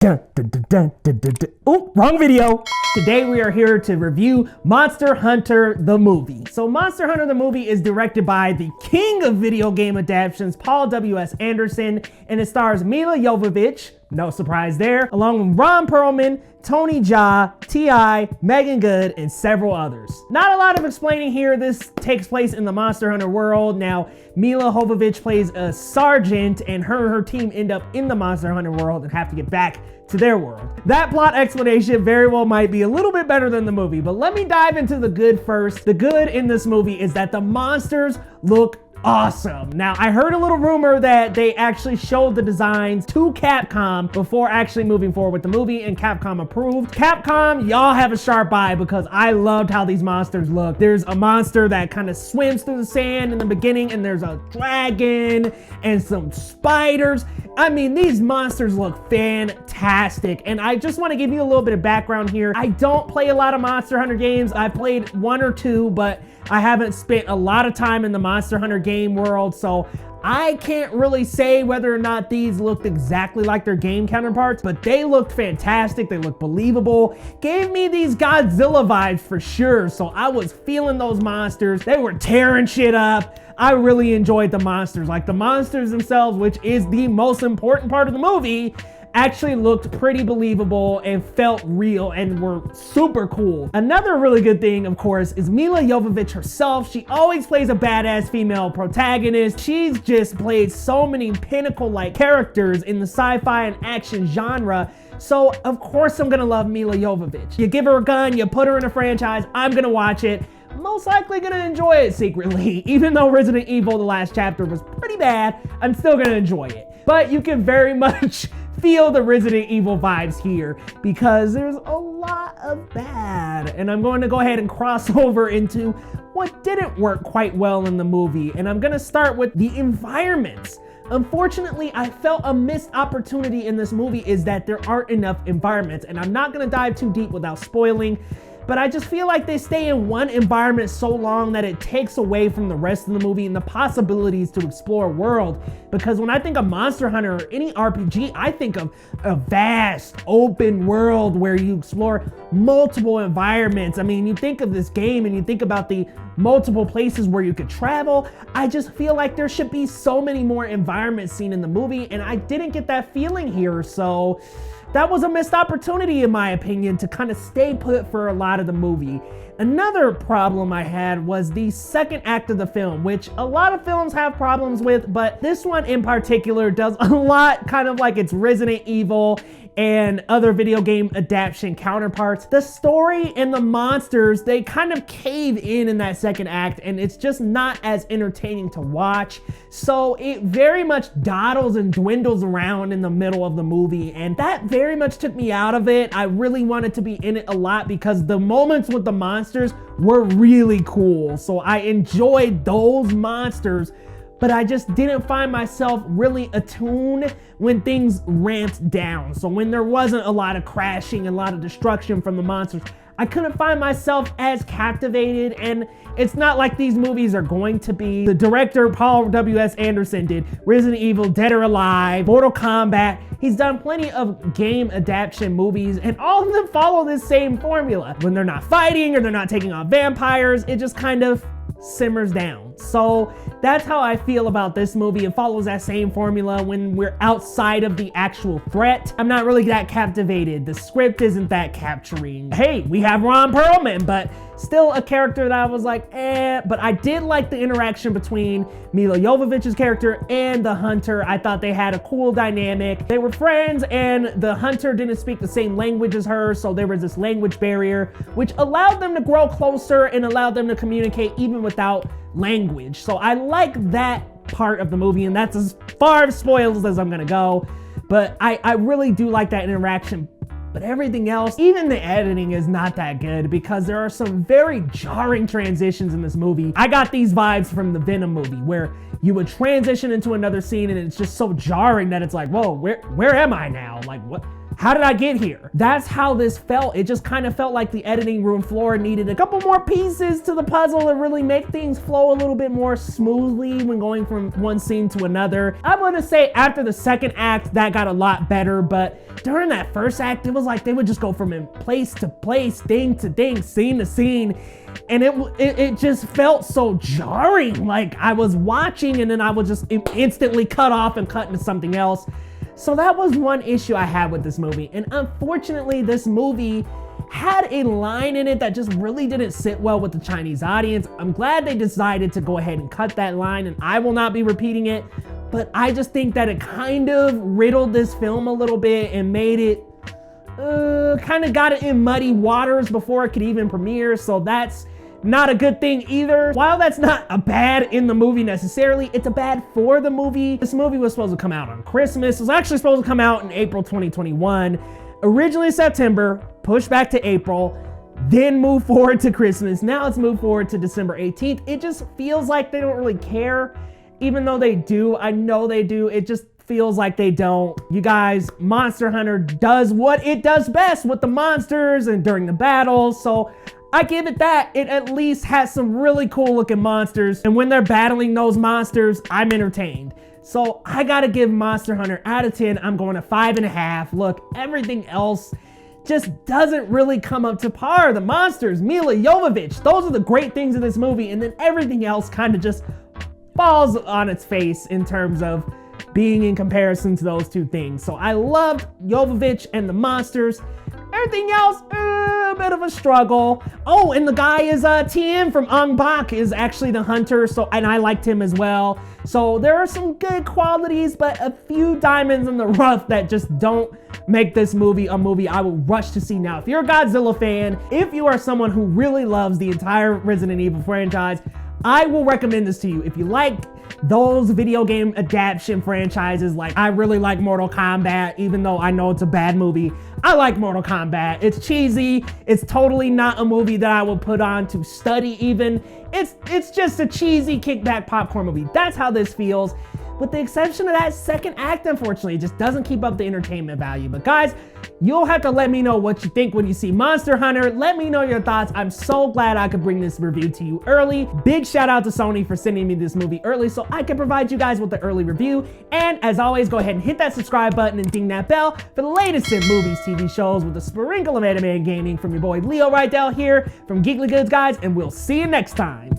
Oh, wrong video. Today we are here to review Monster Hunter the movie. So Monster Hunter the movie is directed by the king of video game adaptations, Paul W.S. Anderson, and it stars Milla Jovovich, no surprise there, along with Ron Perlman, Tony Jaa, T.I., Meagan, and several others. Not a lot of explaining here. This takes place in the Monster Hunter world. Now, Milla Jovovich plays a sergeant, and her team end up in the Monster Hunter world and have to get back to their world. That plot explanation very well might be a little bit better than the movie, but let me dive into the good first. The good in this movie is that the monsters look awesome. Now, I heard a little rumor that they actually showed the designs to Capcom before actually moving forward with the movie, and Capcom approved. Capcom, y'all have a sharp eye because I loved how these monsters look. There's a monster that kind of swims through the sand in the beginning, and there's a dragon and some spiders. I mean, these monsters look fantastic, and I just want to give you a little bit of background here. I don't play a lot of Monster Hunter games. I've played one or two, but I haven't spent a lot of time in the Monster Hunter game world, so I can't really say whether or not these looked exactly like their game counterparts, but they looked fantastic. They looked believable. Gave me these Godzilla vibes for sure, so I was feeling those monsters. They were tearing shit up. I really enjoyed the monsters. Like, the monsters themselves, which is the most important part of the movie, actually looked pretty believable and felt real and were super cool. Another really good thing, of course, is Milla Jovovich herself. She always plays a badass female protagonist. She's just played so many pinnacle-like characters in the sci-fi and action genre. So, of course, I'm gonna love Milla Jovovich. You give her a gun, you put her in a franchise, I'm gonna watch it. Most likely gonna enjoy it secretly. Even though Resident Evil, the last chapter, was pretty bad, I'm still gonna enjoy it. But you can very much feel the Resident Evil vibes here because there's a lot of bad. And I'm going to go ahead and cross over into what didn't work quite well in the movie. And I'm gonna start with the environments. Unfortunately, I felt a missed opportunity in this movie is that there aren't enough environments. And I'm not gonna dive too deep without spoiling, but I just feel like they stay in one environment so long that it takes away from the rest of the movie and the possibilities to explore a world. Because when I think of Monster Hunter or any RPG, I think of a vast open world where you explore multiple environments. I mean, you think of this game and you think about the multiple places where you could travel. I just feel like there should be so many more environments seen in the movie, and I didn't get that feeling here. So that was a missed opportunity, in my opinion, to kind of stay put for a lot of the movie. Another problem I had was the second act of the film, which a lot of films have problems with, but this one in particular does a lot kind of like its Resident Evil and other video game adaptation counterparts. The story and the monsters, they kind of cave in that second act, and it's just not as entertaining to watch. So it very much dawdles and dwindles around in the middle of the movie, and that very much took me out of it. I really wanted to be in it a lot because the moments with the monsters were really cool. So I enjoyed those monsters, but I just didn't find myself really attuned when things ramped down. So when there wasn't a lot of crashing and a lot of destruction from the monsters, I couldn't find myself as captivated, and it's not like these movies are going to be. The director, Paul W.S. Anderson, did Resident Evil, Dead or Alive, Mortal Kombat. He's done plenty of game adaptation movies, and all of them follow this same formula. When they're not fighting or they're not taking on vampires, it just kind of simmers down. So that's how I feel about this movie. It follows that same formula. When we're outside of the actual threat, I'm not really that captivated. The script isn't that capturing. Hey, we have Ron Perlman, but still a character that I was like, but I did like the interaction between Milla Jovovich's character and the hunter. I thought they had a cool dynamic. They were friends, and the hunter didn't speak the same language as her, so there was this language barrier, which allowed them to grow closer and allowed them to communicate even without language. So I like that part of the movie, and that's as far as spoilers as I'm gonna go. But I really do like that interaction. But everything else, even the editing, is not that good because there are some very jarring transitions in this movie. I got these vibes from the Venom movie where you would transition into another scene and it's just so jarring that it's like, whoa, where am I now? Like, what? how did I get here? That's how this felt. It just kind of felt like the editing room floor needed a couple more pieces to the puzzle to really make things flow a little bit more smoothly when going from one scene to another. I'm gonna say after the second act, that got a lot better, but during that first act, it was like they would just go from place to place, thing to thing, scene to scene, and it just felt so jarring. Like I was watching and then I would just instantly cut off and cut into something else. So that was one issue I had with this movie. And unfortunately, this movie had a line in it that just really didn't sit well with the Chinese audience. I'm glad they decided to go ahead and cut that line, and I will not be repeating it, but I just think that it kind of riddled this film a little bit and made it, kind of got it in muddy waters before it could even premiere, so that's not a good thing either. While that's not a bad in the movie necessarily, it's a bad for the movie. This movie was supposed to come out on Christmas. It was actually supposed to come out in April 2021. Originally September, pushed back to April, then moved forward to Christmas. Now it's moved forward to December 18th. It just feels like they don't really care, even though they do. I know they do. It just feels like they don't. You guys, Monster Hunter does what it does best with the monsters and during the battles, so I give it that. It at least has some really cool looking monsters, and when they're battling those monsters, I'm entertained. So I gotta give Monster Hunter out of 10. I'm going to 5.5. Look, everything else just doesn't really come up to par. The monsters, Milla, Jovovich, those are the great things in this movie, and then everything else kind of just falls on its face in terms of being in comparison to those two things. So I loved Jovovich and the monsters. Everything else, a bit of a struggle. Oh, and the guy is TM from Ong Bak is actually the hunter, and I liked him as well. So there are some good qualities, but a few diamonds in the rough that just don't make this movie a movie I will rush to see now. If you're a Godzilla fan, if you are someone who really loves the entire Resident Evil franchise, I will recommend this to you. If you like those video game adaptation franchises, like I really like Mortal Kombat, even though I know it's a bad movie. I like Mortal Kombat. It's cheesy. It's totally not a movie that I will put on to study even. It's just a cheesy kickback popcorn movie. That's how this feels. With the exception of that second act, unfortunately, it just doesn't keep up the entertainment value. But guys, you'll have to let me know what you think when you see Monster Hunter. Let me know your thoughts. I'm so glad I could bring this review to you early. Big shout out to Sony for sending me this movie early so I can provide you guys with the early review. And as always, go ahead and hit that subscribe button and ding that bell for the latest in movies, TV shows with a sprinkle of anime and gaming from your boy Leo Rydell here from Geekly Goods, guys, and we'll see you next time.